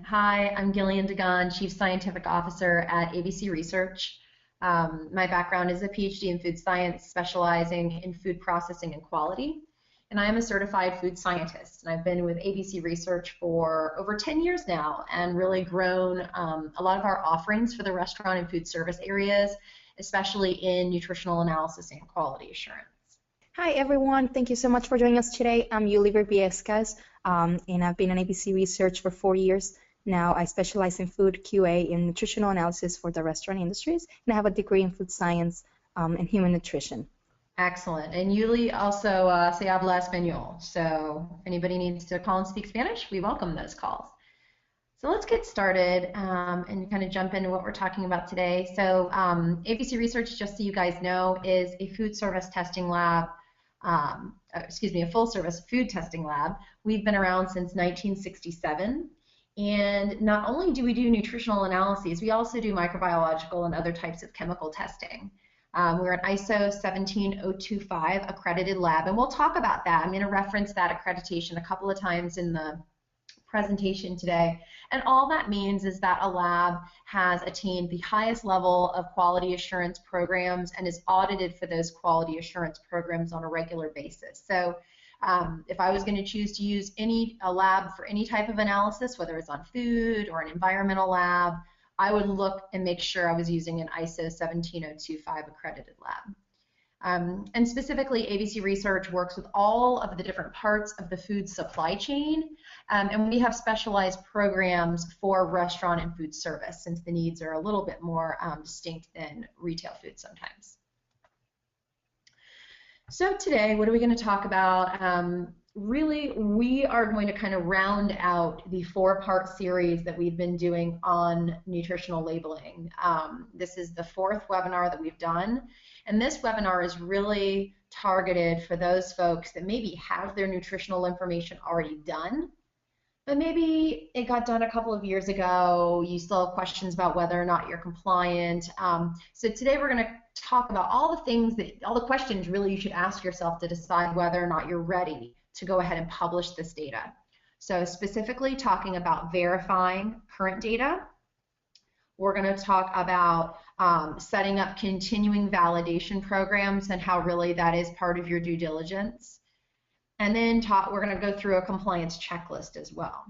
Hi, I'm Gillian Dagan, Chief Scientific Officer at ABC Research. My background is a PhD in food science, specializing in food processing and quality. And I am a certified food scientist. And I've been with ABC Research for over 10 years now and really grown a lot of our offerings for the restaurant and food service areas, especially in nutritional analysis and quality assurance. Hi, everyone. Thank you so much for joining us today. I'm Yuly Virviescas, and I've been in ABC Research for 4 years now. I specialize in food QA and nutritional analysis for the restaurant industries, and I have a degree in food science and human nutrition. Excellent. And Yuly also se habla español. So if anybody needs to call and speak Spanish, we welcome those calls. So let's get started and kind of jump into what we're talking about today. So ABC Research, just so you guys know, is a food service testing lab, a full service food testing lab. We've been around since 1967. And not only do we do nutritional analyses, we also do microbiological and other types of chemical testing. We're an ISO 17025 accredited lab, and we'll talk about that. I'm going to reference that accreditation a couple of times in the presentation today. And all that means is that a lab has attained the highest level of quality assurance programs and is audited for those quality assurance programs on a regular basis. So if I was going to choose to use a lab for any type of analysis, whether it's on food or an environmental lab, I would look and make sure I was using an ISO 17025 accredited lab. And specifically, ABC Research works with all of the different parts of the food supply chain, and we have specialized programs for restaurant and food service, since the needs are a little bit more distinct than retail food sometimes. So today, what are we going to talk about? Really, we are going to kind of round out the 4-part series that we've been doing on nutritional labeling. This is the 4th webinar that we've done, and this webinar is really targeted for those folks that maybe have their nutritional information already done, but maybe it got done a couple of years ago. You still have questions about whether or not you're compliant. So today we're going to talk about all the questions really you should ask yourself to decide whether or not you're ready to go ahead and publish this data. So specifically talking about verifying current data. We're going to talk about setting up continuing validation programs and how really that is part of your due diligence. And then we're going to go through a compliance checklist as well.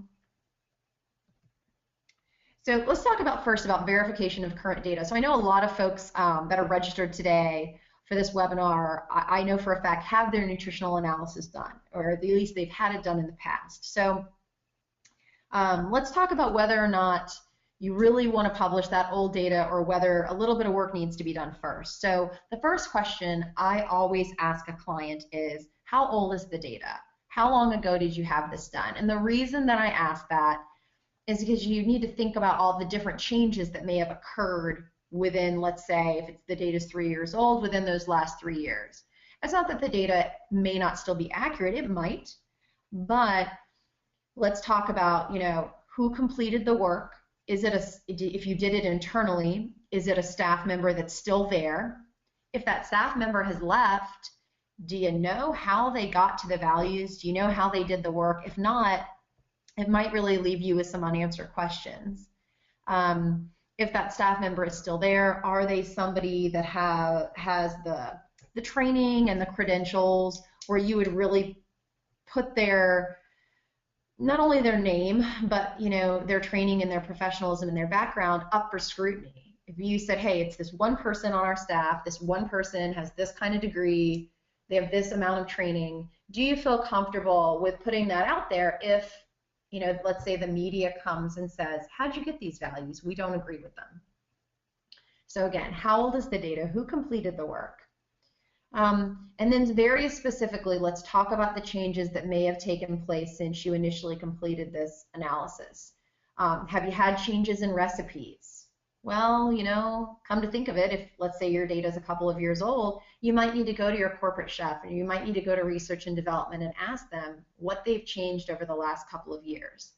So let's talk first about verification of current data. So I know a lot of folks that are registered today for this webinar, I know for a fact, have their nutritional analysis done, or at least they've had it done in the past. So let's talk about whether or not you really want to publish that old data, or whether a little bit of work needs to be done first. So the first question I always ask a client is, how old is the data? How long ago did you have this done? And the reason that I ask that is because you need to think about all the different changes that may have occurred within, let's say, if the data is 3 years old, within those last 3 years. It's not that the data may not still be accurate, it might, but let's talk about, who completed the work. If you did it internally, is it a staff member that's still there? If that staff member has left, do you know how they got to the values? Do you know how they did the work? If not, it might really leave you with some unanswered questions. If that staff member is still there, are they somebody that has the training and the credentials where you would really put not only their name, but their training and their professionalism and their background up for scrutiny? If you said, hey, it's this one person on our staff, this one person has this kind of degree, they have this amount of training, do you feel comfortable with putting that out there if, let's say the media comes and says, how'd you get these values? We don't agree with them. So again, how old is the data? Who completed the work? And then very specifically, let's talk about the changes that may have taken place since you initially completed this analysis. Have you had changes in recipes? Well, come to think of it, if let's say your data is a couple of years old, you might need to go to your corporate chef, or you might need to go to research and development and ask them what they've changed over the last couple of years.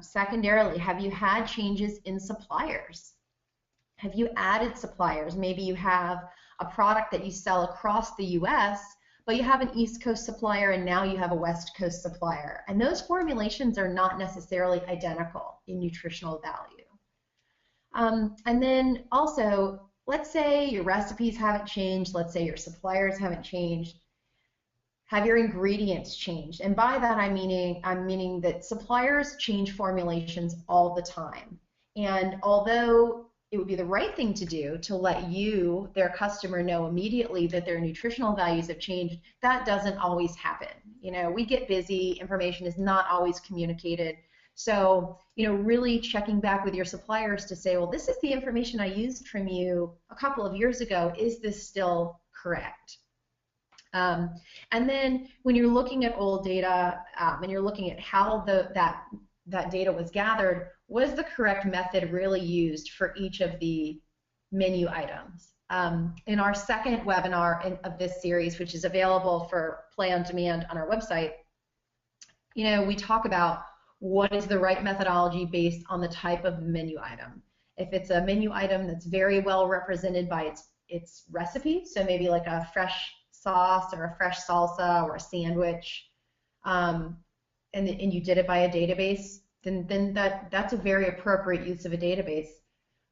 Secondarily, have you had changes in suppliers? Have you added suppliers? Maybe you have a product that you sell across the US, but you have an East Coast supplier and now you have a West Coast supplier. And those formulations are not necessarily identical in nutritional value. And then also, let's say your recipes haven't changed, let's say your suppliers haven't changed. Have your ingredients changed? And by that I'm meaning that suppliers change formulations all the time. And although it would be the right thing to do to let you, their customer, know immediately that their nutritional values have changed, that doesn't always happen. You know, we get busy, information is not always communicated. So, you know, really checking back with your suppliers to say, well, this is the information I used from you a couple of years ago. Is this still correct? And then when you're looking at old data and you're looking at how that data was gathered, was the correct method really used for each of the menu items? In our second webinar of this series, which is available for play on demand on our website, you know, we talk about what is the right methodology based on the type of menu item. If it's a menu item that's very well represented by its recipe, so maybe like a fresh sauce or a fresh salsa or a sandwich, and you did it by a database, then that's a very appropriate use of a database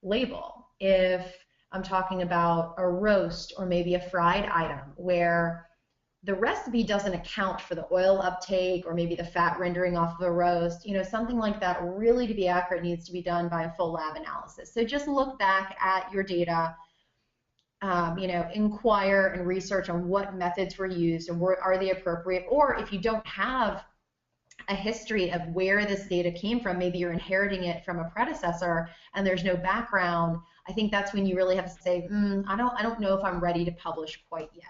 label. If I'm talking about a roast or maybe a fried item where the recipe doesn't account for the oil uptake or maybe the fat rendering off of a roast, you know, something like that, really to be accurate needs to be done by a full lab analysis. So just look back at your data, you know, inquire and research on what methods were used and are they appropriate, or if you don't have a history of where this data came from, maybe you're inheriting it from a predecessor and there's no background, I think that's when you really have to say, I don't know if I'm ready to publish quite yet.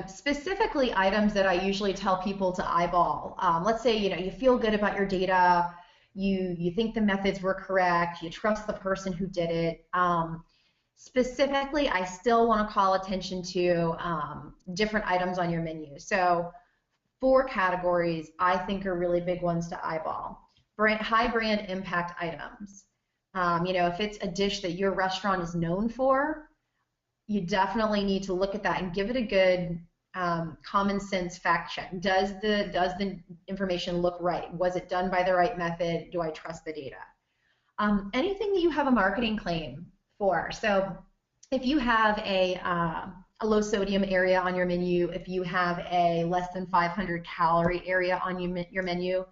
Specifically items that I usually tell people to eyeball. Let's say, you know, you feel good about your data, you think the methods were correct, you trust the person who did it. Specifically, I still want to call attention to different items on your menu. So 4 categories I think are really big ones to eyeball. High brand impact items. You know, if it's a dish that your restaurant is known for, you definitely need to look at that and give it a good common sense fact check. Does the information look right? Was it done by the right method? Do I trust the data? Anything that you have a marketing claim for. So if you have a low sodium area on your menu, if you have a less than 500 calorie area on your menu,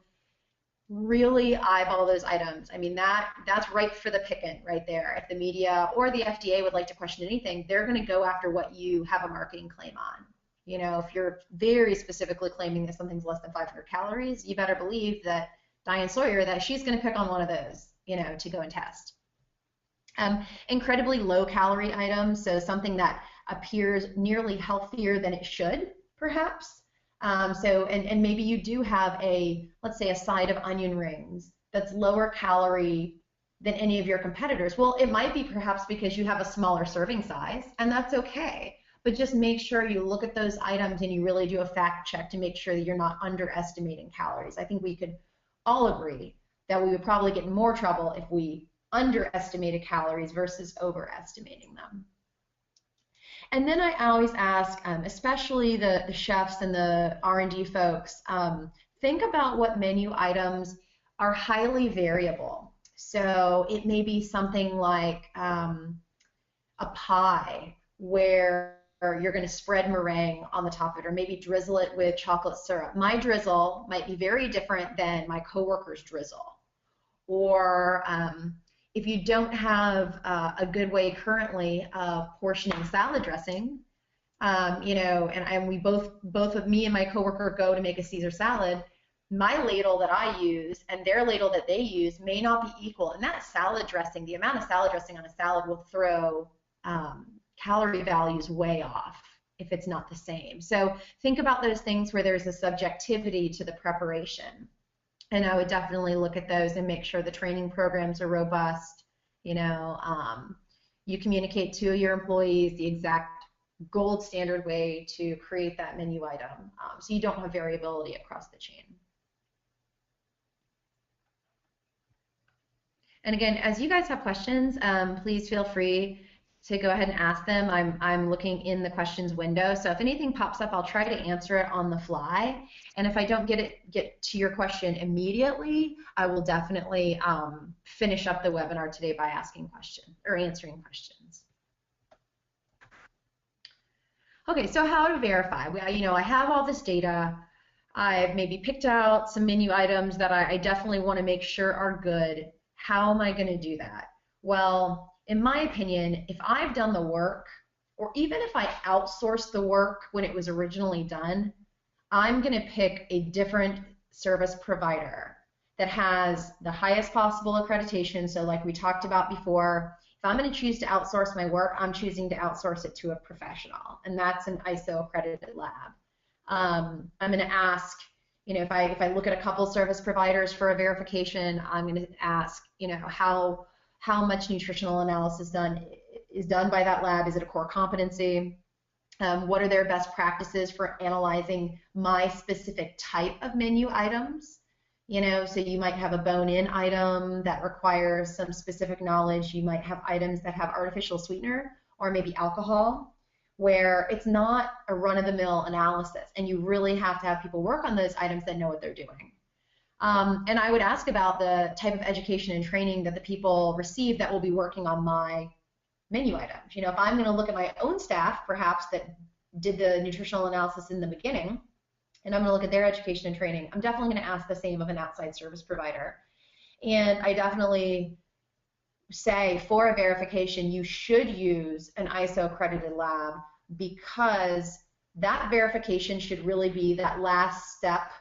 really eyeball those items. I mean, that's right for the picking right there. If the media or the FDA would like to question anything, they're going to go after what you have a marketing claim on. You know, if you're very specifically claiming that something's less than 500 calories, you better believe that Diane Sawyer, that she's going to pick on one of those, you know, to go and test. Incredibly low calorie items, so something that appears nearly healthier than it should, perhaps. And maybe you do have let's say a side of onion rings that's lower calorie than any of your competitors. Well, it might be perhaps because you have a smaller serving size, and that's okay. But just make sure you look at those items and you really do a fact check to make sure that you're not underestimating calories. I think we could all agree that we would probably get in more trouble if we underestimated calories versus overestimating them. And then I always ask, especially the chefs and the R&D folks, think about what menu items are highly variable. So it may be something like a pie where you're going to spread meringue on the top of it, or maybe drizzle it with chocolate syrup. My drizzle might be very different than my coworker's drizzle. Or if you don't have a good way currently of portioning salad dressing, you know, and we both of me and my coworker go to make a Caesar salad, my ladle that I use and their ladle that they use may not be equal. And that salad dressing, the amount of salad dressing on a salad will throw calorie values way off if it's not the same. So think about those things where there's a subjectivity to the preparation. And I would definitely look at those and make sure the training programs are robust. You know, you communicate to your employees the exact gold standard way to create that menu item, so you don't have variability across the chain. And again, as you guys have questions, please feel free to go ahead and ask them. I'm looking in the questions window, so if anything pops up, I'll try to answer it on the fly. And if I don't get to your question immediately, I will definitely finish up the webinar today by asking questions or answering questions. Okay, so how to verify? I have all this data. I've maybe picked out some menu items that I definitely want to make sure are good. How am I going to do that? Well, in my opinion, if I've done the work, or even if I outsourced the work when it was originally done, I'm going to pick a different service provider that has the highest possible accreditation. So like we talked about before, if I'm going to choose to outsource my work, I'm choosing to outsource it to a professional, and that's an ISO accredited lab. I'm going to ask, if I look at a couple service providers for a verification, I'm going to ask, how much nutritional analysis is done by that lab? Is it a core competency? What are their best practices for analyzing my specific type of menu items? So you might have a bone-in item that requires some specific knowledge. You might have items that have artificial sweetener or maybe alcohol, where it's not a run-of-the-mill analysis, and you really have to have people work on those items that know what they're doing. And I would ask about the type of education and training that the people receive that will be working on my menu items. If I'm going to look at my own staff, perhaps that did the nutritional analysis in the beginning, and I'm going to look at their education and training, I'm definitely going to ask the same of an outside service provider. And I definitely say for a verification, you should use an ISO accredited lab, because that verification should really be that last step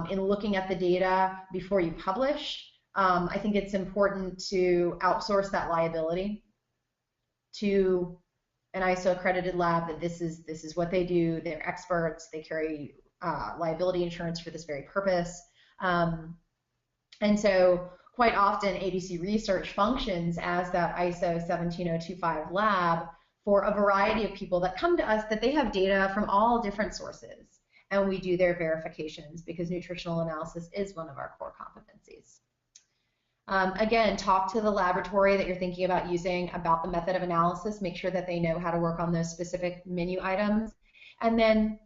in looking at the data before you publish. I think it's important to outsource that liability to an ISO accredited lab, that this is what they do. They're experts. They carry liability insurance for this very purpose. And so quite often ABC Research functions as that ISO 17025 lab for a variety of people that come to us that they have data from all different sources. And we do their verifications because nutritional analysis is one of our core competencies. Again, talk to the laboratory that you're thinking about using about the method of analysis. Make sure that they know how to work on those specific menu items. And then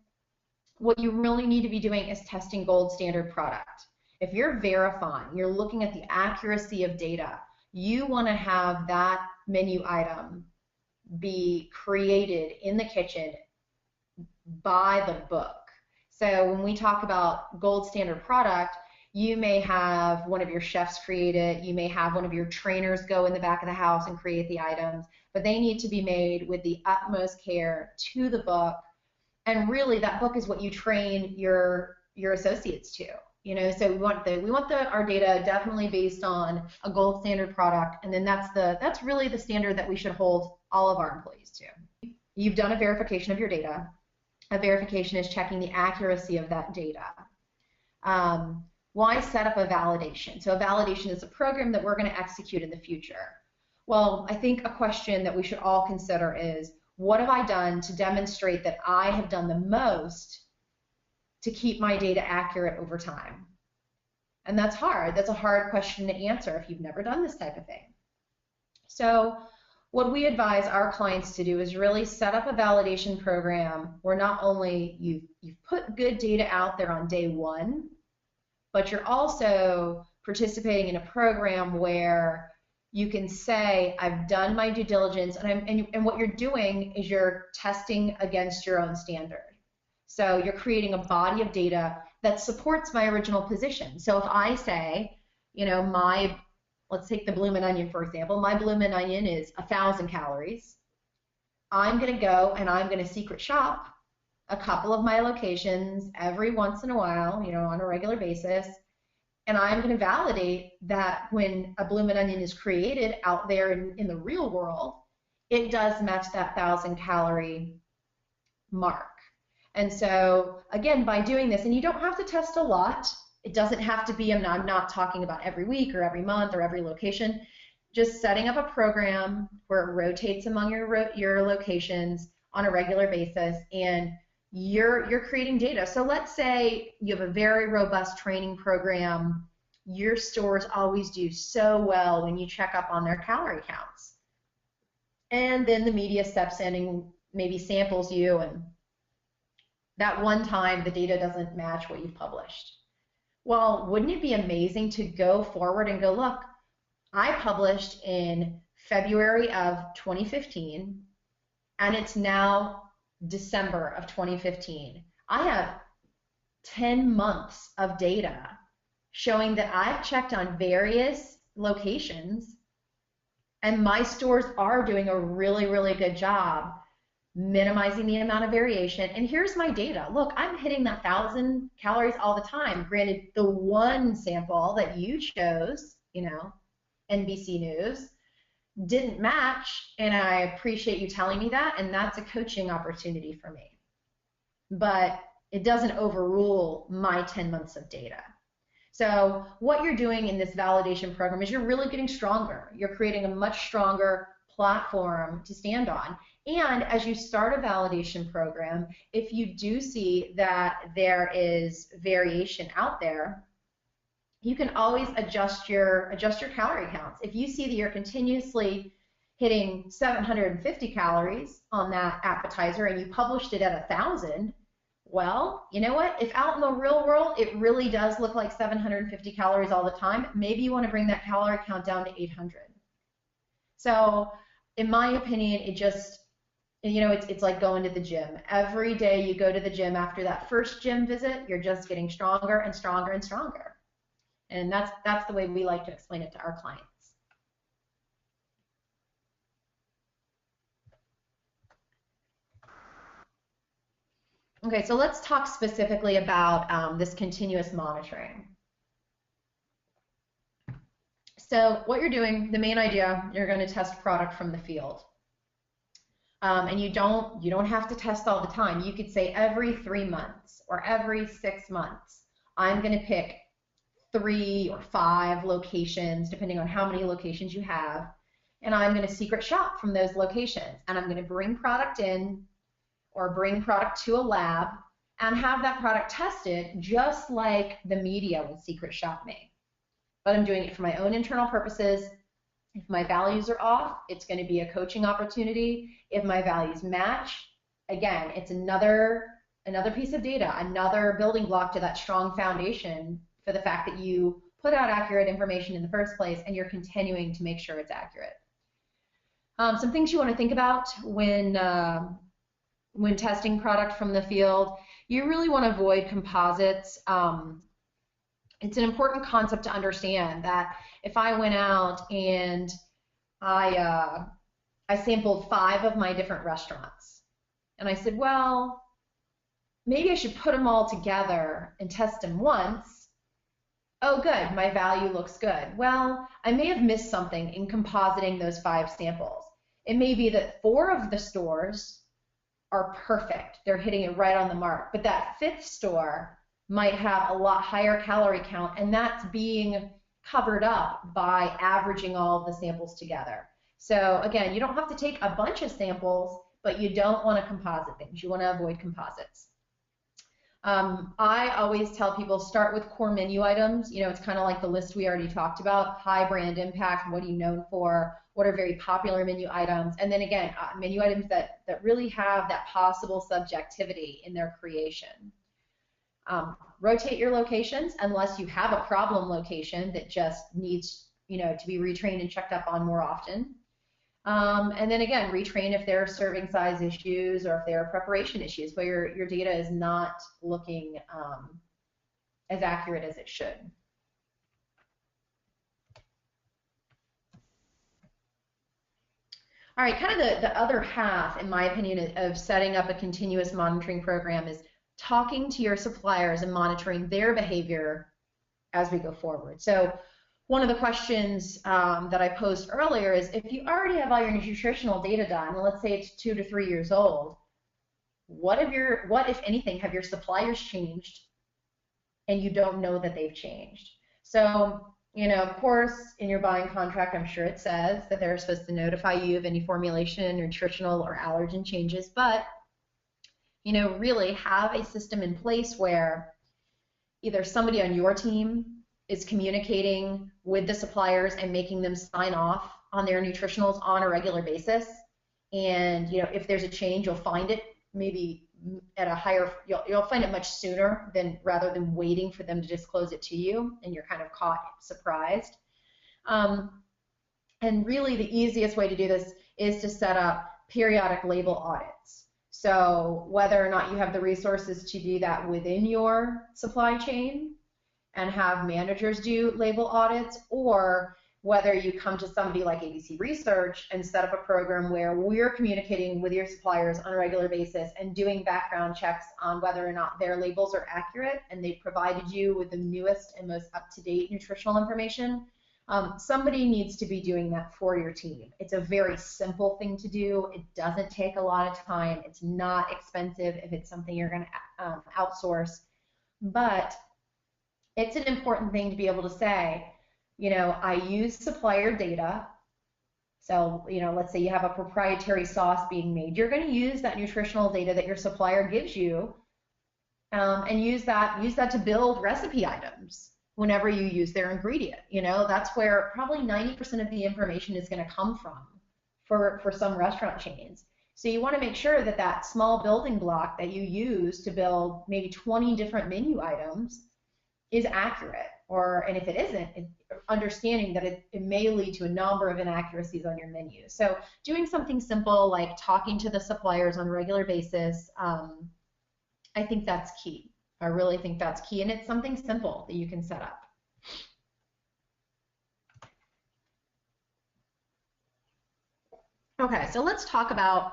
what you really need to be doing is testing gold standard product. If you're verifying, you're looking at the accuracy of data, you want to have that menu item be created in the kitchen by the book. So when we talk about gold standard product, you may have one of your chefs create it, you may have one of your trainers go in the back of the house and create the items, but they need to be made with the utmost care to the book. And really that book is what you train your associates to. So we want our data definitely based on a gold standard product, and then that's really the standard that we should hold all of our employees to. You've done a verification of your data. A verification is checking the accuracy of that data. Why set up a validation? So a validation is a program that we're going to execute in the future. Well, I think a question that we should all consider is, what have I done to demonstrate that I have done the most to keep my data accurate over time? And that's hard. That's a hard question to answer if you've never done this type of thing. So what we advise our clients to do is really set up a validation program where not only you've put good data out there on day one, but you're also participating in a program where you can say, I've done my due diligence, and what you're doing is you're testing against your own standard. So you're creating a body of data that supports my original position. So if I say, let's take the bloomin' onion, for example. My bloomin' onion is 1,000 calories. I'm going to go and I'm going to secret shop a couple of my locations every once in a while, on a regular basis, and I'm going to validate that when a bloomin' onion is created out there in the real world, it does match that 1,000 calorie mark. And so, again, by doing this, and you don't have to test a lot. It doesn't have to be, I'm not talking about every week or every month or every location, just setting up a program where it rotates among your locations on a regular basis, and you're creating data. So let's say you have a very robust training program. Your stores always do so well when you check up on their calorie counts. and then the media steps in and maybe samples you, and that one time the data doesn't match what you've published. Well, wouldn't it be amazing to go forward and go, look, I published in February of 2015, and it's now December of 2015. I have 10 months of data showing that I've checked on various locations, and my stores are doing a really, really good job minimizing the amount of variation. And here's my data. Look, I'm hitting that 1,000 calories all the time. Granted, the one sample that you chose, NBC News, didn't match, and I appreciate you telling me that, and that's a coaching opportunity for me. But it doesn't overrule my 10 months of data. So what you're doing in this validation program is you're really getting stronger. You're creating a much stronger platform to stand on. And as you start a validation program, if you do see that there is variation out there, you can always adjust your calorie counts. If you see that you're continuously hitting 750 calories on that appetizer and you published it at 1,000, well, you know what? If out in the real world it really does look like 750 calories all the time, maybe you want to bring that calorie count down to 800. So in my opinion, it just, it's like going to the gym. Every day you go to the gym, after that first gym visit, you're just getting stronger and stronger and stronger. And that's the way we like to explain it to our clients. Okay, so let's talk specifically about this continuous monitoring. So what you're doing, the main idea, you're going to test product from the field. And you don't have to test all the time. You could say every 3 months or every 6 months, I'm going to pick 3 or 5 locations, depending on how many locations you have, and I'm going to secret shop from those locations, and I'm going to bring product in or bring product to a lab and have that product tested just like the media would secret shop me. But I'm doing it for my own internal purposes. If my values are off, it's going to be a coaching opportunity. If my values match, again, it's another piece of data, another building block to that strong foundation for the fact that you put out accurate information in the first place and you're continuing to make sure it's accurate. Some things you want to think about when testing product from the field, you really want to avoid composites. It's an important concept to understand that if I went out and I sampled 5 of my different restaurants, and I said, well, maybe I should put them all together and test them once. Oh, good, my value looks good. Well, I may have missed something in compositing those 5 samples. It may be that 4 of the stores are perfect. They're hitting it right on the mark. But that 5th store might have a lot higher calorie count, and that's being covered up by averaging all of the samples together. So again, you don't have to take a bunch of samples, but you don't want to composite things. You want to avoid composites. I always tell people start with core menu items. It's kind of like the list we already talked about. High brand impact, what are you known for? What are very popular menu items? And then again, menu items that really have that possible subjectivity in their creation. Rotate your locations unless you have a problem location that just needs to be retrained and checked up on more often. And then again, retrain if there are serving size issues or if there are preparation issues where your data is not looking as accurate as it should. All right, kind of the other half, in my opinion, of setting up a continuous monitoring program is talking to your suppliers and monitoring their behavior as we go forward. So one of the questions that I posed earlier is, if you already have all your nutritional data done, and let's say it's 2 to 3 years old, what if anything, have your suppliers changed and you don't know that they've changed? So, of course, in your buying contract, I'm sure it says that they're supposed to notify you of any formulation, nutritional, or allergen changes, but really have a system in place where either somebody on your team is communicating with the suppliers and making them sign off on their nutritionals on a regular basis. and if there's a change, you'll find it maybe at a higher, you'll find it much sooner rather than waiting for them to disclose it to you, and you're kind of caught surprised. And really the easiest way to do this is to set up periodic label audits. So whether or not you have the resources to do that within your supply chain and have managers do label audits, or whether you come to somebody like ABC Research and set up a program where we're communicating with your suppliers on a regular basis and doing background checks on whether or not their labels are accurate and they've provided you with the newest and most up-to-date nutritional information. Somebody needs to be doing that for your team. It's a very simple thing to do. It doesn't take a lot of time. It's not expensive if it's something you're going to outsource. But it's an important thing to be able to say, I use supplier data. So, let's say you have a proprietary sauce being made. You're going to use that nutritional data that your supplier gives you and use that to build recipe items whenever you use their ingredient. That's where probably 90% of the information is going to come from for some restaurant chains. So you want to make sure that that small building block that you use to build maybe 20 different menu items is accurate, and if it isn't, understanding that it may lead to a number of inaccuracies on your menu. So doing something simple like talking to the suppliers on a regular basis, I think that's key. I really think that's key, and it's something simple that you can set up. Okay, so let's talk about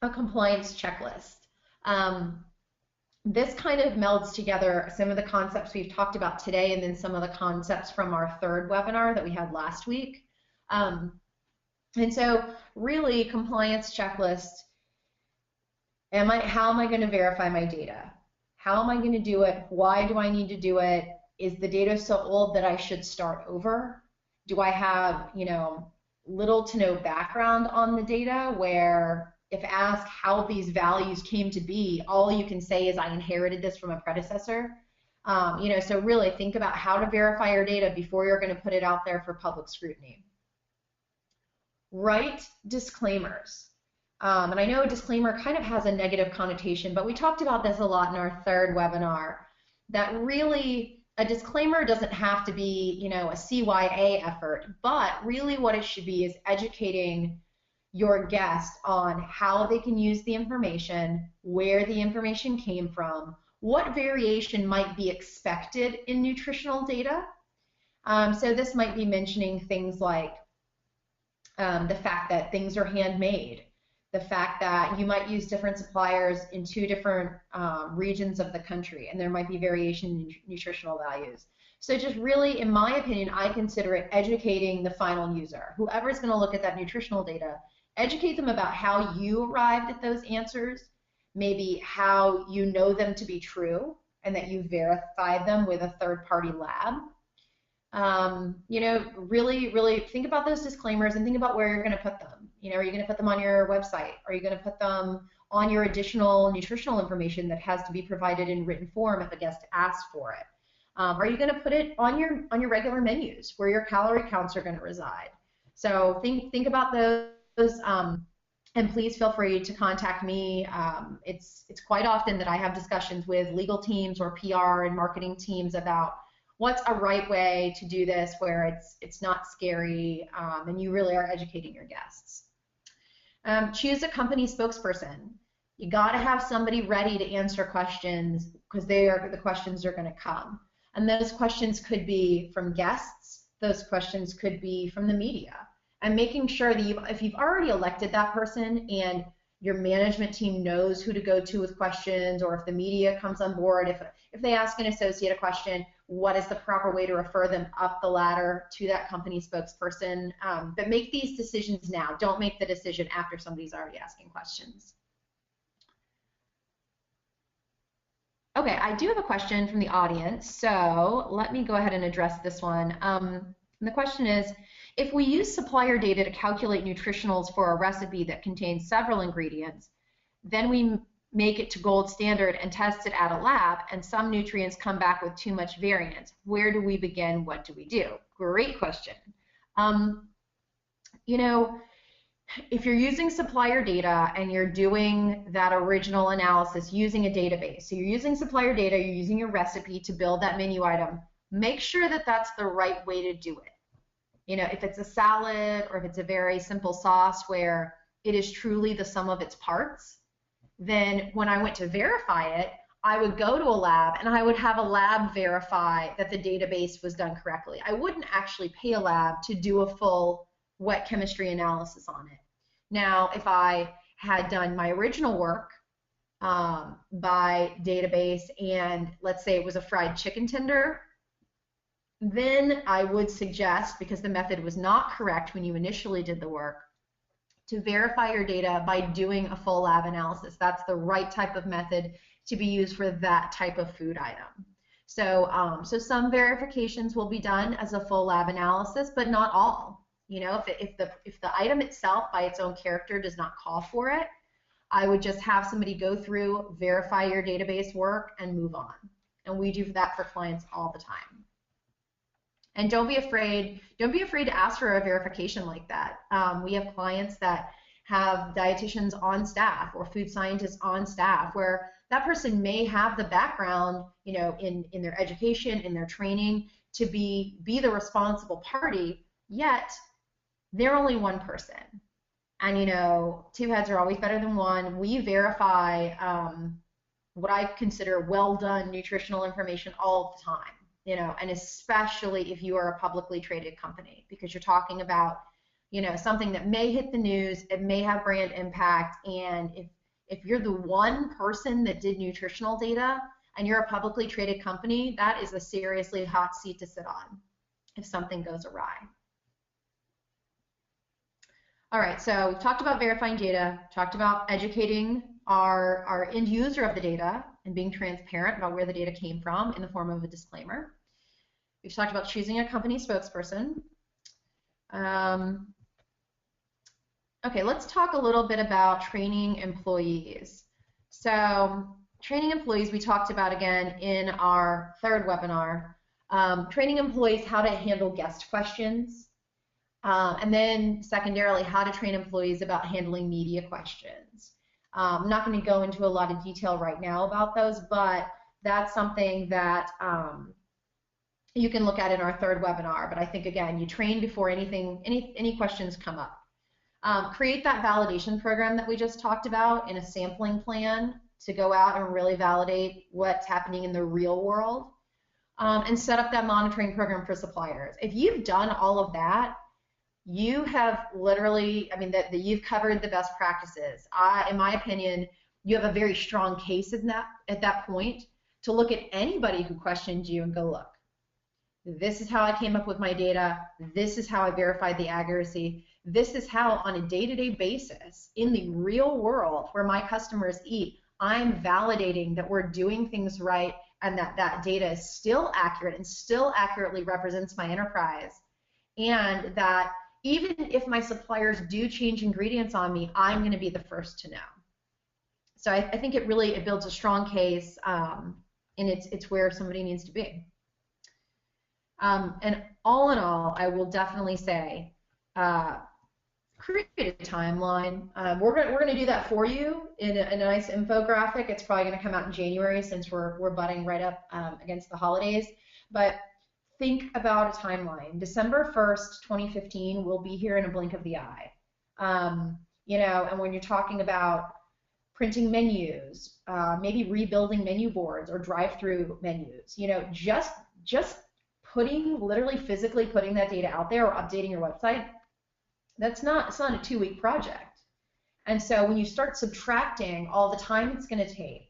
a compliance checklist. This kind of melds together some of the concepts we've talked about today and then some of the concepts from our third webinar that we had last week. And so really, compliance checklist, how am I going to verify my data? How am I going to do it? Why do I need to do it? Is the data so old that I should start over? Do I have, little to no background on the data where if asked how these values came to be, all you can say is I inherited this from a predecessor? So really think about how to verify your data before you're going to put it out there for public scrutiny. Write disclaimers. And I know a disclaimer kind of has a negative connotation, but we talked about this a lot in our third webinar, that really a disclaimer doesn't have to be, a CYA effort, but really what it should be is educating your guest on how they can use the information, where the information came from, what variation might be expected in nutritional data. So this might be mentioning things like the fact that things are handmade, the fact that you might use different suppliers in 2 different regions of the country, and there might be variation in nutritional values. So just really, in my opinion, I consider it educating the final user. Whoever's going to look at that nutritional data, educate them about how you arrived at those answers, maybe how you know them to be true, and that you verified them with a third-party lab. Really think about those disclaimers and think about where you're going to put them. Are you going to put them on your website? Are you going to put them on your additional nutritional information that has to be provided in written form if a guest asks for it? Are you going to put it on your regular menus where your calorie counts are going to reside? So think about those, and please feel free to contact me. It's quite often that I have discussions with legal teams or PR and marketing teams about what's a right way to do this where it's not scary and you really are educating your guests. Choose a company spokesperson. You got to have somebody ready to answer questions because the questions are going to come. And those questions could be from guests. Those questions could be from the media. And making sure that if you've already elected that person and your management team knows who to go to with questions, or if the media comes on board, if they ask an associate a question, what is the proper way to refer them up the ladder to that company spokesperson? But make these decisions now. Don't make the decision after somebody's already asking questions. Okay, I do have a question from the audience, so let me go ahead and address this one. The question is, if we use supplier data to calculate nutritionals for a recipe that contains several ingredients, then we make it to gold standard and test it at a lab, and some nutrients come back with too much variance. Where do we begin? What do we do? Great question. if you're using supplier data and you're doing that original analysis using a database, so you're using supplier data, you're using your recipe to build that menu item, make sure that that's the right way to do it. You know, if it's a salad or if it's a very simple sauce where it is truly the sum of its parts, then when I went to verify it, I would go to a lab and I would have a lab verify that the database was done correctly. I wouldn't actually pay a lab to do a full wet chemistry analysis on it. Now, if I had done my original work by database and let's say it was a fried chicken tender, then I would suggest, because the method was not correct when you initially did the work, to verify your data by doing a full lab analysis. That's the right type of method to be used for that type of food item. So, so some verifications will be done as a full lab analysis, but not all. You know, if the item itself by its own character does not call for it, I would just have somebody go through, verify your database work, and move on. And we do that for clients all the time. And don't be afraid to ask for a verification like that. We have clients that have dietitians on staff or food scientists on staff where that person may have the background, you know, in their education, in their training to be the responsible party, yet they're only one person. And, you know, two heads are always better than one. We verify what I consider well done nutritional information all the time. You know, and especially if you are a publicly traded company, because you're talking about, you know, something that may hit the news, it may have brand impact, and if you're the one person that did nutritional data and you're a publicly traded company, that is a seriously hot seat to sit on if something goes awry. All right, so we've talked about verifying data, talked about educating our end user of the data and being transparent about where the data came from in the form of a disclaimer. We've talked about choosing a company spokesperson. Okay, let's talk a little bit about training employees. So training employees we talked about again in our third webinar. Training employees how to handle guest questions. And then secondarily, how to train employees about handling media questions. I'm not going to go into a lot of detail right now about those, but that's something that you can look at in our third webinar. But I think, again, you train before any questions come up. Create that validation program that we just talked about in a sampling plan to go out and really validate what's happening in the real world. And set up that monitoring program for suppliers. If you've done all of that, you have literally, I mean, that you've covered the best practices. In my opinion, you have a very strong case at that point to look at anybody who questioned you and go, look, this is how I came up with my data. This is how I verified the accuracy. This is how, on a day-to-day basis, in the real world where my customers eat, I'm validating that we're doing things right and that that data is still accurate and still accurately represents my enterprise. And that even if my suppliers do change ingredients on me, I'm going to be the first to know. So I think it builds a strong case, and it's where somebody needs to be. And all in all, I will definitely say, create a timeline. We're going to do that for you in a nice infographic. It's probably going to come out in January since we're butting right up against the holidays. But think about a timeline. December 1st, 2015 will be here in a blink of the eye. You know, and when you're talking about printing menus, maybe rebuilding menu boards or drive-through menus, you know, just literally physically putting that data out there or updating your website, it's not a 2-week project. And so when you start subtracting all the time it's going to take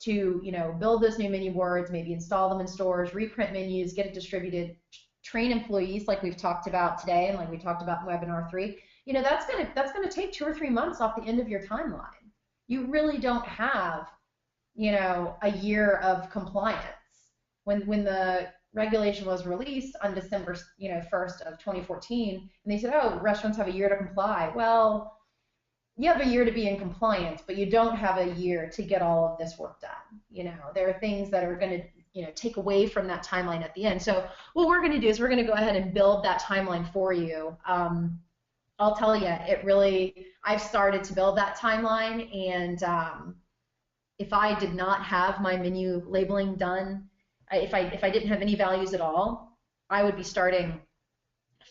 to, you know, build those new menu boards, maybe install them in stores, reprint menus, get it distributed, train employees like we've talked about today and like we talked about in webinar 3, you know, that's gonna take 2 or 3 months off the end of your timeline. You really don't have, you know, a year of compliance. When the regulation was released on December 1st of 2014, and they said, oh, restaurants have a year to comply. Well, you have a year to be in compliance, but you don't have a year to get all of this work done. You know, there are things that are going to, you know, take away from that timeline at the end. So what we're going to do is we're going to go ahead and build that timeline for you I'll tell you, I've started to build that timeline, and if I did not have my menu labeling done, if I didn't have any values at all, I would be starting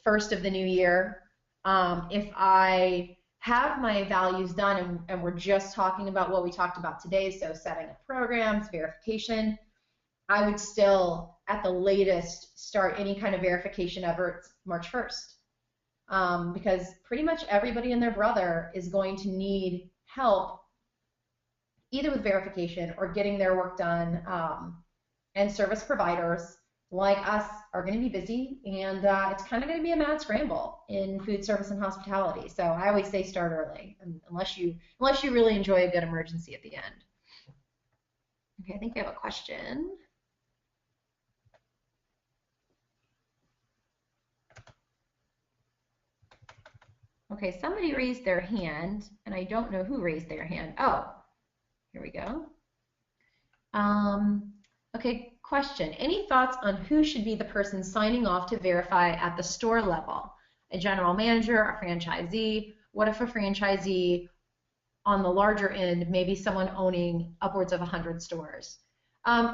first of the new year. If I have my values done and we're just talking about what we talked about today, so setting up programs, verification, I would still, at the latest, start any kind of verification efforts March 1st. Because pretty much everybody and their brother is going to need help either with verification or getting their work done, and service providers like us are going to be busy, and it's kind of going to be a mad scramble in food service and hospitality. So I always say start early, unless you really enjoy a good emergency at the end. Okay, I think we have a question. Okay, somebody raised their hand, and I don't know who raised their hand. Oh, here we go. Okay, question. Any thoughts on who should be the person signing off to verify at the store level? A general manager, a franchisee? What if a franchisee on the larger end, maybe someone owning upwards of 100 stores?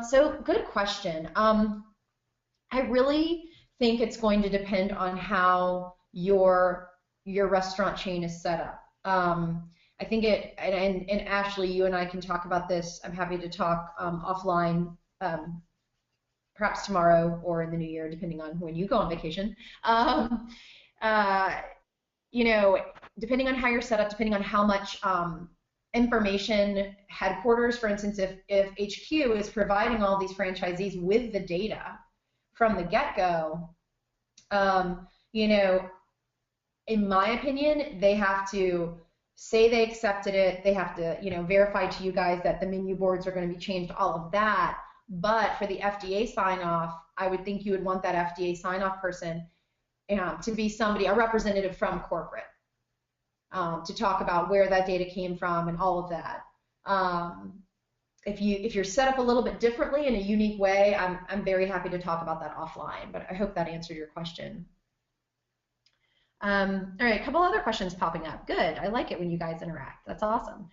So good question. I really think it's going to depend on how your restaurant chain is set up. I think and Ashley, you and I can talk about this. I'm happy to talk offline, perhaps tomorrow or in the new year, depending on when you go on vacation. You know, depending on how you're set up, depending on how much information headquarters, for instance, if HQ is providing all these franchisees with the data from the get-go, you know, in my opinion, they have to say they accepted it. They have to, you know, verify to you guys that the menu boards are going to be changed, all of that. But for the FDA sign-off, I would think you would want that FDA sign-off person to be somebody, a representative from corporate, to talk about where that data came from and all of that. If you're set up a little bit differently in a unique way, I'm very happy to talk about that offline. But I hope that answered your question. All right, a couple other questions popping up. Good, I like it when you guys interact. That's awesome.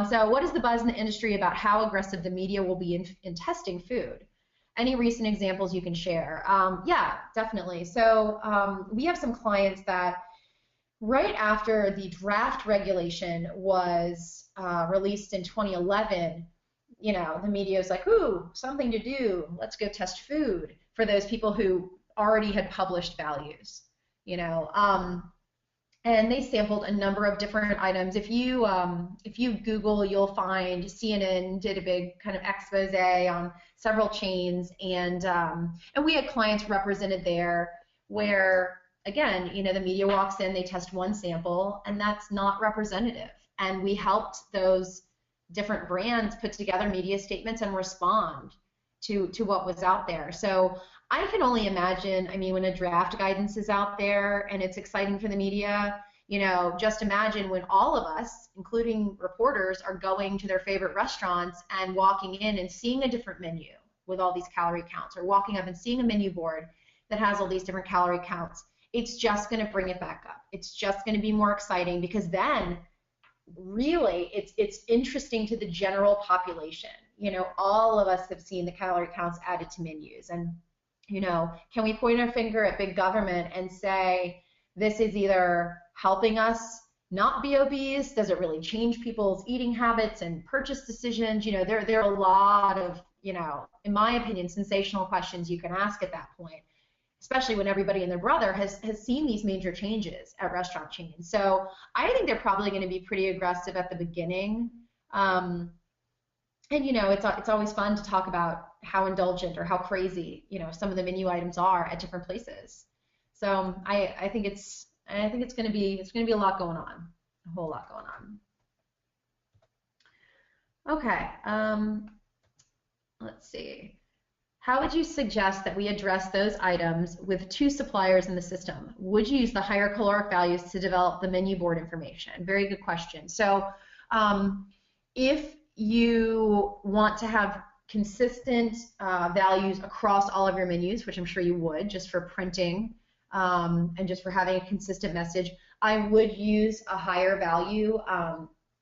So what is the buzz in the industry about how aggressive the media will be in testing food? Any recent examples you can share? Yeah, definitely. So we have some clients that right after the draft regulation was released in 2011, you know, the media was like, ooh, something to do. Let's go test food for those people who already had published values. You know, and they sampled a number of different items. If you Google, you'll find CNN did a big kind of expose on several chains, and we had clients represented there where, again, you know, the media walks in, they test one sample, and that's not representative. And we helped those different brands put together media statements and respond to what was out there. So I can only imagine, I mean, when a draft guidance is out there and it's exciting for the media, you know, just imagine when all of us, including reporters, are going to their favorite restaurants and walking in and seeing a different menu with all these calorie counts, or walking up and seeing a menu board that has all these different calorie counts. It's just going to bring it back up. It's just going to be more exciting, because then really it's interesting to the general population. You know, all of us have seen the calorie counts added to menus, and you know, can we point our finger at big government and say, this is either helping us not be obese? Does it really change people's eating habits and purchase decisions? You know, there are a lot of, you know, in my opinion, sensational questions you can ask at that point, especially when everybody and their brother has seen these major changes at restaurant chains. So I think they're probably going to be pretty aggressive at the beginning. And, you know, it's always fun to talk about how indulgent or how crazy, you know, some of the menu items are at different places. So I think it's going to be a lot going on, a whole lot going on. Okay, let's see. How would you suggest that we address those items with 2 suppliers in the system? Would you use the higher caloric values to develop the menu board information? Very good question. So if you want to have consistent values across all of your menus, which I'm sure you would, just for printing and just for having a consistent message, I would use a higher value.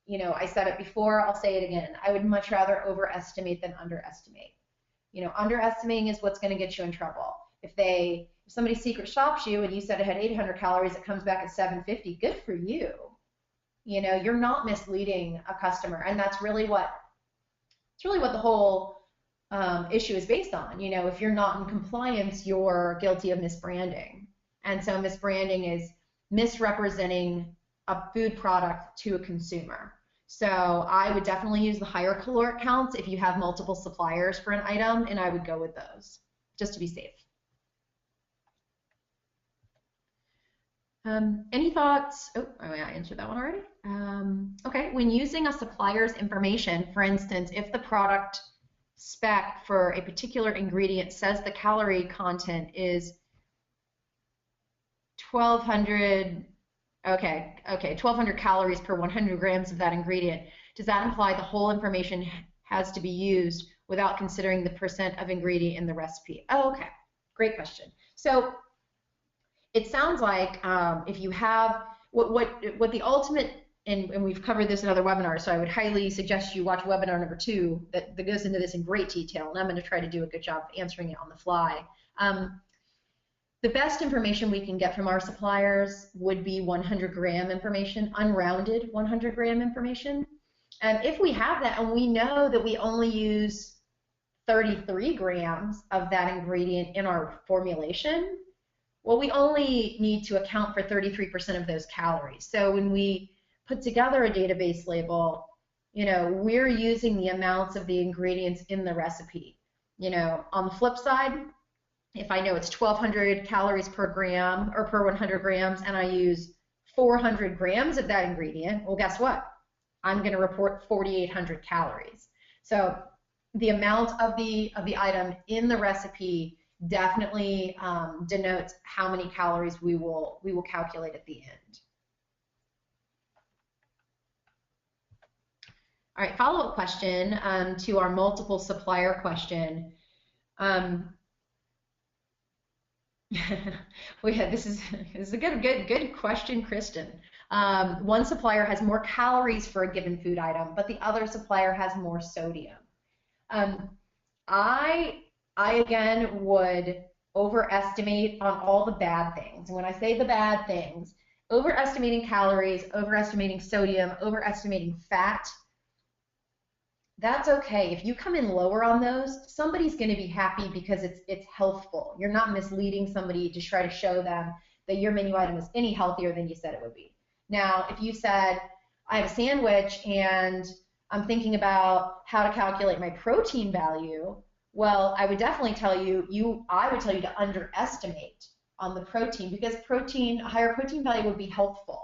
You know, I said it before, I'll say it again. I would much rather overestimate than underestimate. You know, underestimating is what's going to get you in trouble. If somebody secret shops you and you said it had 800 calories, it comes back at 750, good for you. You know, you're not misleading a customer, and that's really what the whole issue is based on. You know, if you're not in compliance, you're guilty of misbranding. And so misbranding is misrepresenting a food product to a consumer. So I would definitely use the higher caloric counts if you have multiple suppliers for an item, and I would go with those just to be safe. Any thoughts? Oh, I answered that one already. Okay, when using a supplier's information, for instance, if the product spec for a particular ingredient says the calorie content is 1,200, okay, 1,200 calories per 100 grams of that ingredient, does that imply the whole information has to be used without considering the percent of ingredient in the recipe? Oh, okay, great question. So it sounds like if you have what the ultimate, and we've covered this in other webinars, so I would highly suggest you watch webinar number 2 that goes into this in great detail, and I'm going to try to do a good job answering it on the fly. The best information we can get from our suppliers would be 100-gram information, unrounded 100-gram information. And if we have that and we know that we only use 33 grams of that ingredient in our formulation, well, we only need to account for 33% of those calories. So when we put together a database label, you know, we're using the amounts of the ingredients in the recipe. You know, on the flip side, if I know it's 1,200 calories per gram or per 100 grams and I use 400 grams of that ingredient, well, guess what? I'm going to report 4,800 calories. So the amount of the item in the recipe definitely denotes how many calories we will calculate at the end. All right, follow-up question to our multiple supplier question. This is a good question, Kristen. One supplier has more calories for a given food item, but the other supplier has more sodium. I again would overestimate on all the bad things. And when I say the bad things, overestimating calories, overestimating sodium, overestimating fat, that's okay. If you come in lower on those, somebody's going to be happy because it's healthful. You're not misleading somebody to try to show them that your menu item is any healthier than you said it would be. Now, if you said, I have a sandwich and I'm thinking about how to calculate my protein value, well, I would definitely tell you, I would tell you to underestimate on the protein, because a higher protein value would be healthful.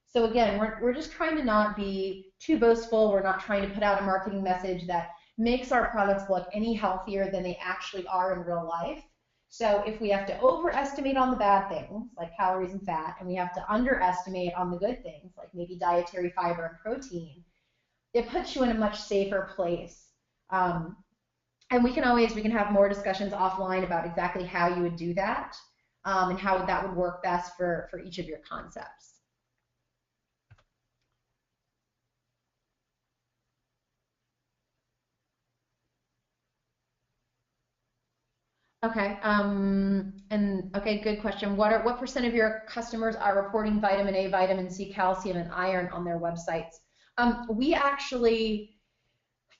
So again, we're just trying to not be too boastful. We're not trying to put out a marketing message that makes our products look any healthier than they actually are in real life. So if we have to overestimate on the bad things, like calories and fat, and we have to underestimate on the good things, like maybe dietary fiber and protein, it puts you in a much safer place. And we can have more discussions offline about exactly how you would do that and how that would work best for each of your concepts. Okay, okay, good question. What percent of your customers are reporting vitamin A, vitamin C, calcium, and iron on their websites? We actually,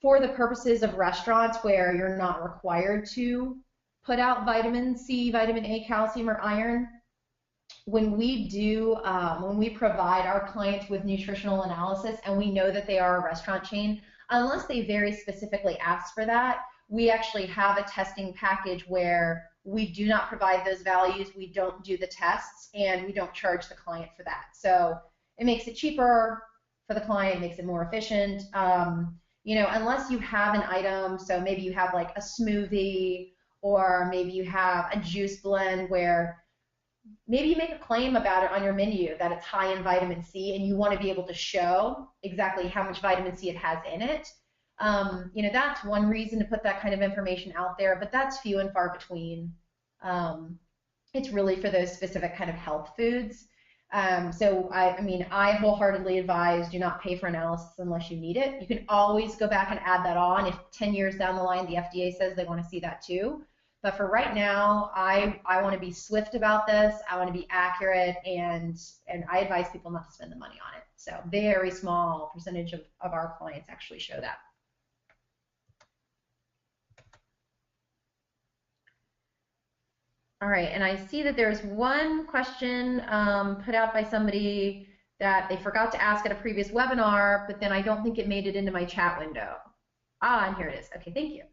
for the purposes of restaurants where you're not required to put out vitamin C, vitamin A, calcium, or iron, when we provide our clients with nutritional analysis and we know that they are a restaurant chain, unless they very specifically ask for that, we actually have a testing package where we do not provide those values, we don't do the tests, and we don't charge the client for that. So it makes it cheaper for the client, makes it more efficient. You know, unless you have an item, so maybe you have like a smoothie, or maybe you have a juice blend where maybe you make a claim about it on your menu that it's high in vitamin C, and you want to be able to show exactly how much vitamin C it has in it. You know, that's one reason to put that kind of information out there, but that's few and far between. It's really for those specific kind of health foods. So I mean, I wholeheartedly advise do not pay for analysis unless you need it. You can always go back and add that on if 10 years down the line the FDA says they want to see that too. But for right now, I want to be swift about this. I want to be accurate, and I advise people not to spend the money on it. So very small percentage of our clients actually show that. All right, and I see that there's one question put out by somebody that they forgot to ask at a previous webinar, but then I don't think it made it into my chat window. Ah, and here it is. Okay, thank you.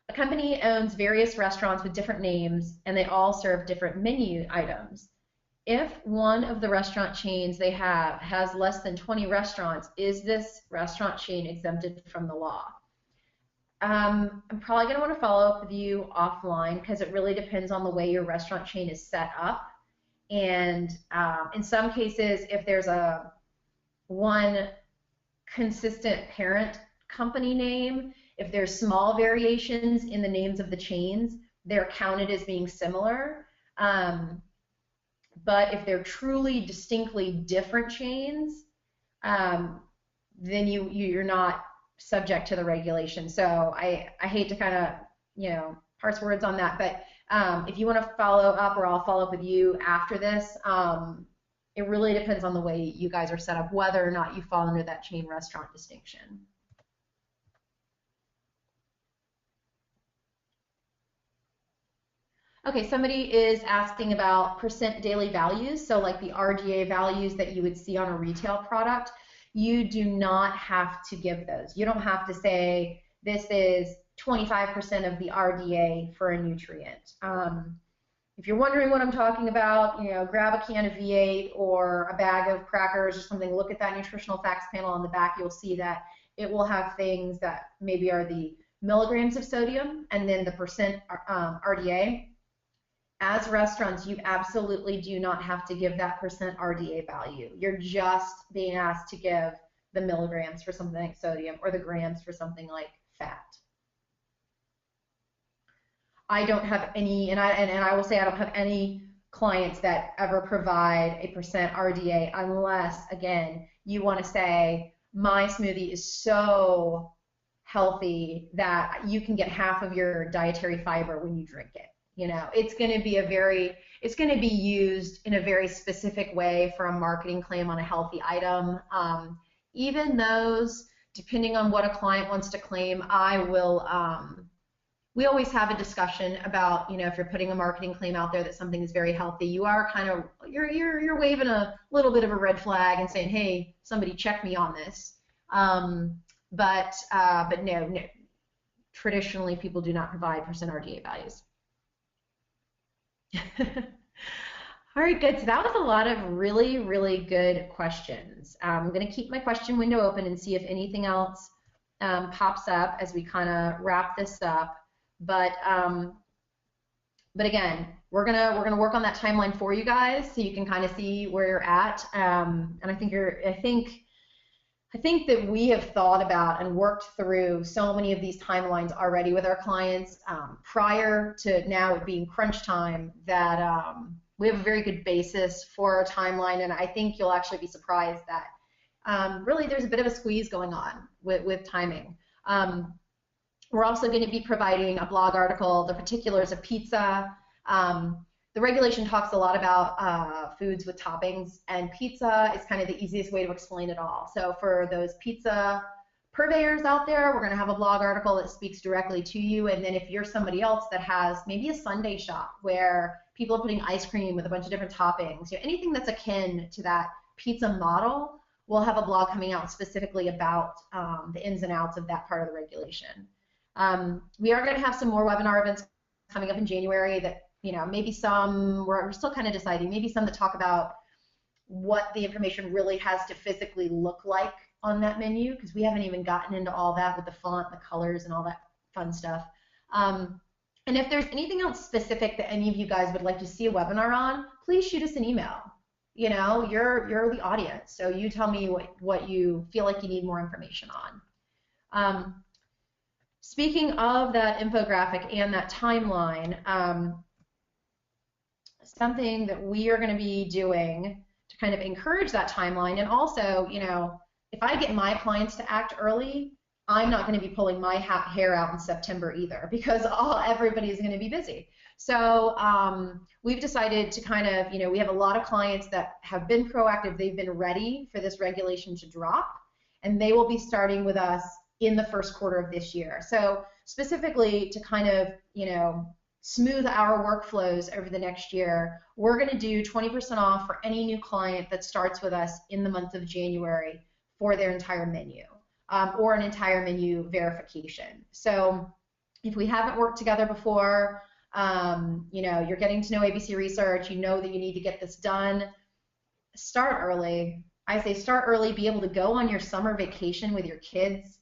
A company owns various restaurants with different names, and they all serve different menu items. If one of the restaurant chains they have has less than 20 restaurants, is this restaurant chain exempted from the law? I'm probably going to want to follow up with you offline because it really depends on the way your restaurant chain is set up. And in some cases, if there's one consistent parent company name, if there's small variations in the names of the chains, they're counted as being similar. But if they're truly distinctly different chains, then you're not subject to the regulation. So I hate to kind of parse words on that, but if you want to follow up, or I'll follow up with you after this, it really depends on the way you guys are set up, whether or not you fall under that chain restaurant distinction. Okay, somebody is asking about percent daily values, so like the RDA values that you would see on a retail product. You do not have to give those. You don't have to say this is 25% of the RDA for a nutrient. If you're wondering what I'm talking about, grab a can of V8 or a bag of crackers or something, look at that nutritional facts panel on the back. You'll see that it will have things that maybe are the milligrams of sodium and then the percent RDA. As restaurants, you absolutely do not have to give that percent RDA value. You're just being asked to give the milligrams for something like sodium or the grams for something like fat. I don't have any, and I will say I don't have any clients that ever provide a percent RDA unless, again, you want to say my smoothie is so healthy that you can get half of your dietary fiber when you drink it. It's going to be it's going to be used in a very specific way for a marketing claim on a healthy item. Even those, depending on what a client wants to claim, we always have a discussion about, if you're putting a marketing claim out there that something is very healthy, you are you're waving a little bit of a red flag and saying, hey, somebody check me on this. But no, traditionally people do not provide percent RDA values. All right, good. So that was a lot of really, really good questions. I'm going to keep my question window open and see if anything else pops up as we kind of wrap this up. But again, we're gonna work on that timeline for you guys so you can kind of see where you're at. And I think that we have thought about and worked through so many of these timelines already with our clients prior to now it being crunch time, that we have a very good basis for our timeline, and I think you'll actually be surprised that really there's a bit of a squeeze going on with timing. We're also going to be providing a blog article, the particulars of pizza. The regulation talks a lot about foods with toppings, and pizza is kind of the easiest way to explain it all. So for those pizza purveyors out there, we're going to have a blog article that speaks directly to you. And then if you're somebody else that has maybe a Sunday shop where people are putting ice cream with a bunch of different toppings, anything that's akin to that pizza model, we'll have a blog coming out specifically about the ins and outs of that part of the regulation. We are going to have some more webinar events coming up in January that, maybe some, we're still kind of deciding, maybe some that talk about what the information really has to physically look like on that menu, because we haven't even gotten into all that with the font, the colors, and all that fun stuff. And if there's anything else specific that any of you guys would like to see a webinar on, please shoot us an email. You're the audience, so you tell me what you feel like you need more information on. Speaking of that infographic and that timeline, something that we are going to be doing to kind of encourage that timeline. And also, you know, if I get my clients to act early, I'm not going to be pulling my hair out in September either, because everybody's going to be busy. So we've decided to kind of, you know, we have a lot of clients that have been proactive. They've been ready for this regulation to drop, and they will be starting with us in the first quarter of this year. So specifically to kind of, you know, smooth our workflows over the next year, we're going to do 20% off for any new client that starts with us in the month of January for their entire menu, or an entire menu verification. So if we haven't worked together before, you know, you're getting to know ABC Research, you know that you need to get this done, start early. I say start early, be able to go on your summer vacation with your kids,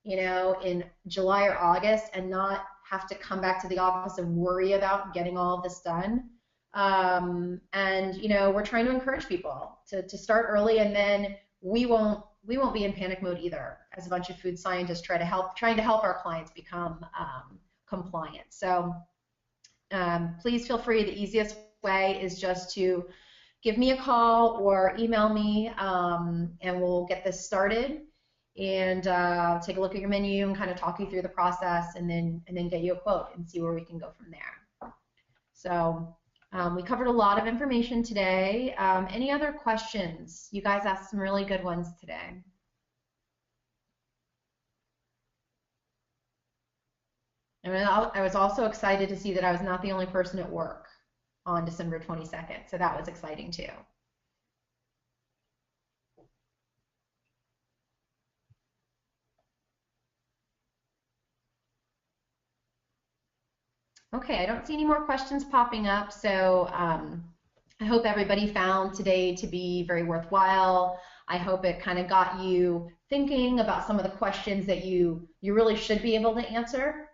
you know, in July or August, and not have to come back to the office and worry about getting all of this done. And, you know, we're trying to encourage people to start early, and then we won't be in panic mode either, as a bunch of food scientists trying to help our clients become compliant. So please feel free. The easiest way is just to give me a call or email me, and we'll get this started, and take a look at your menu and kind of talk you through the process, and then get you a quote and see where we can go from there. So we covered a lot of information today. Any other questions? You guys asked some really good ones today. And I was also excited to see that I was not the only person at work on December 22nd, so that was exciting too. Okay, I don't see any more questions popping up, so I hope everybody found today to be very worthwhile. I hope it kind of got you thinking about some of the questions that you really should be able to answer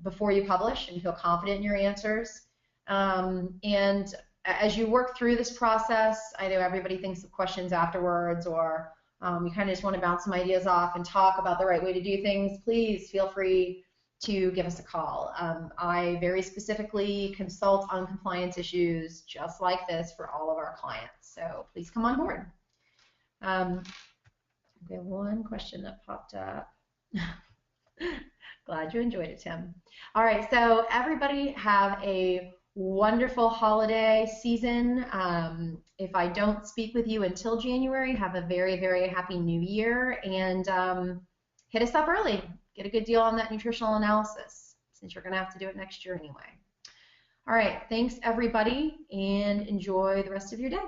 before you publish, and feel confident in your answers. And as you work through this process, I know everybody thinks of questions afterwards, or you kind of just want to bounce some ideas off and talk about the right way to do things. Please feel free to give us a call. I very specifically consult on compliance issues just like this for all of our clients, so please come on board. Okay, one question that popped up. Glad you enjoyed it, Tim. All right, so everybody have a wonderful holiday season. If I don't speak with you until January, have a very, very happy new year, and hit us up early. Get a good deal on that nutritional analysis, since you're going to have to do it next year anyway. All right, thanks everybody, and enjoy the rest of your day.